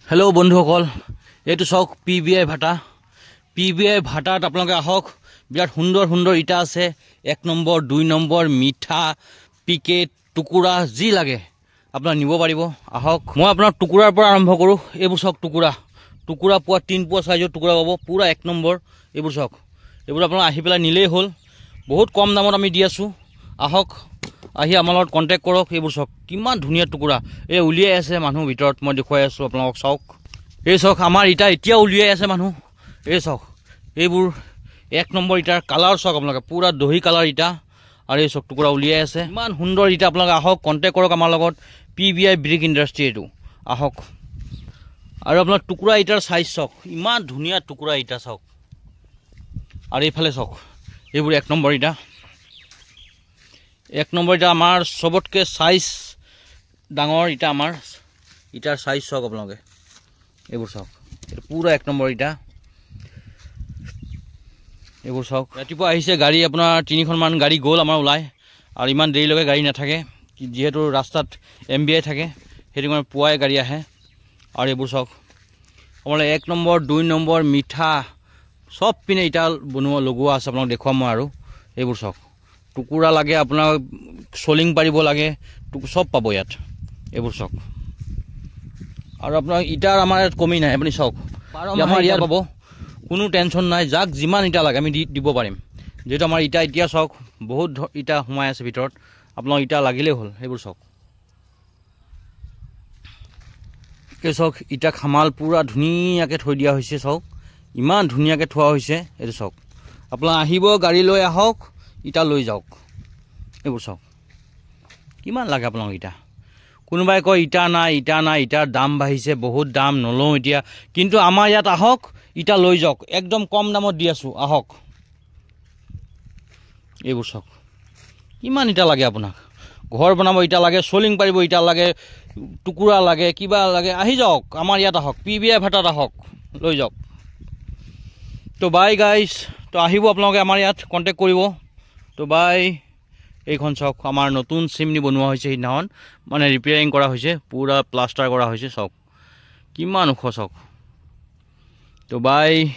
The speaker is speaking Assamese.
हेलो बंधुসকল এইটো চাওক পিবিআই ভাটা ভাটাত আপোনালোকে আহক বিৰাট সুন্দৰ সুন্দৰ ইটা আছে 1 নম্বৰ 2 নম্বৰ মিঠা পিকেট টুকুৰা যি লাগে আপোনাক নিব পাৰিব আহক মই আপোনাক টুকুৰাৰ পৰা আৰম্ভ কৰো এইবোৰ চাওক টুকুৰা পোৱা 3 পোৱা সাইজৰ টুকুৰা পাব পুৰা 1 নম্বৰ এইবোৰ চাওক এইবোৰ আপোনাক আহি পেলাই নিলেই হ'ল বহুত কম দামত আমি দি আছো আহক আহি আমাৰ লগত কন্টাক্ট কৰক এইবোৰ চাওক কিমান ধুনিয়া টুকুৰা এই উলিয়াই আছে মানুহ ভিতৰত মই দেখুৱাই আছো আপোনাক চাওক এই চাওক আমাৰ ইটা এতিয়া উলিয়াই আছে মানুহ এই চাওক এইবোৰ 1 নম্বৰ ইটাৰ কালাৰ চাওক আপোনালোকে পুৰা দহি কালাৰ ইটা আৰু এই চাওক টুকুৰা উলিয়াই আছে ইমান সুন্দৰ ইটা আপোনালোকে আহক কন্টাক্ট কৰক আমাৰ লগত পিবিআই ব্ৰিক ইণ্ডাষ্ট্ৰি এটো আহক আৰু আপোনাৰ টুকুৰা ইটাৰ সাইজ চাওক ইমান ধুনিয়া টুকুৰা ইটা চাওক আৰু এইফালে চাওক এইবোৰ 1 নম্বৰ ইটা 1 নম্বৰ ইটা আমাৰ সবতকে সাইজ ডাঙৰ ইটা আমাৰ ইটাৰ সাইজ চাওক আপোনালোকে এইবোৰ চাওক এটা পুৰা 1 নম্বৰ ইটা এইবোৰ চাওক ৰাতিপুৱা আহিছে গাড়ী আপোনাৰ 3খন মান গাড়ী গ'ল আমাৰ ওলাই আৰু ইমান দেৰি লগে গাড়ী নাথাকে যেহেতু ৰাস্তাত এমবিআই থাকে হেৰি মানে পুৱাই গাড়ী আহে আৰু এইবোৰ চাওক আমাৰ 1 নম্বৰ 2 নম্বৰ মিঠা সব পিনে ইটা বনোৱা লগোৱা আছে আপোনাক দেখুৱাম মই আৰু এইবোৰ চাওক টুকুৰা লাগে আপোনাক সোলিং পাৰিব লাগে সব পাব ইয়াত এইবোৰ চাওক আৰু আপোনাৰ ইটাৰ আমাৰ কমি নাই আপুনি চাওক আমাৰ ইয়াত পাব কোনো টেনশন নাই যাক যিমান ইটা লাগে আমি দিব পাৰিম যেটো আমাৰ ইটা এতিয়া চাওক বহুত ইটা সোমাই আছে ভিতৰত আপোনাক ইটা লাগিলে হ'ল এইবোৰ চাওক এই চাওক ইটা খামাল পুৰা ধুনিয়াকে থৈ দিয়া হৈছে চাওক ইমান ধুনিয়াকে থোৱা হৈছে এইটো চাওক আপোনাক আহিব গাড়ী লৈ আহক ইটা লৈ যাওক এইবোৰ চাওক কিমান লাগে আপোনাক ইটা কোনোবাই কয় ইটা নাই ইটাৰ দাম বাঢ়িছে বহুত দাম নলও এতিয়া কিন্তু আমাৰ ইয়াত আহক ইটা লৈ যাওক একদম কম দামত দি আছো আহক এইবোৰ চাওক কিমান ইটা লাগে আপোনাক ঘৰ বনাব ইটা লাগে সোলিং পাৰিব ইটা লাগে টুকুৰা লাগে কিবা লাগে আহি যাওক আমাৰ ইয়াত আহক পিবিআই ভাটাত আহক লৈ যাওক তো বাই গাইস তো আহিব আপোনালোকে আমাৰ ইয়াত কন্টাক্ট কৰিব তো বাই এইখন চাওক আমাৰ নতুন চিমনি বনোৱা হৈছে হিনাহন মানে ৰিপেয়াৰিং কৰা হৈছে পুৰা প্লাষ্টাৰ কৰা হৈছে চাওক কিমান ওখ চাওক তো বাই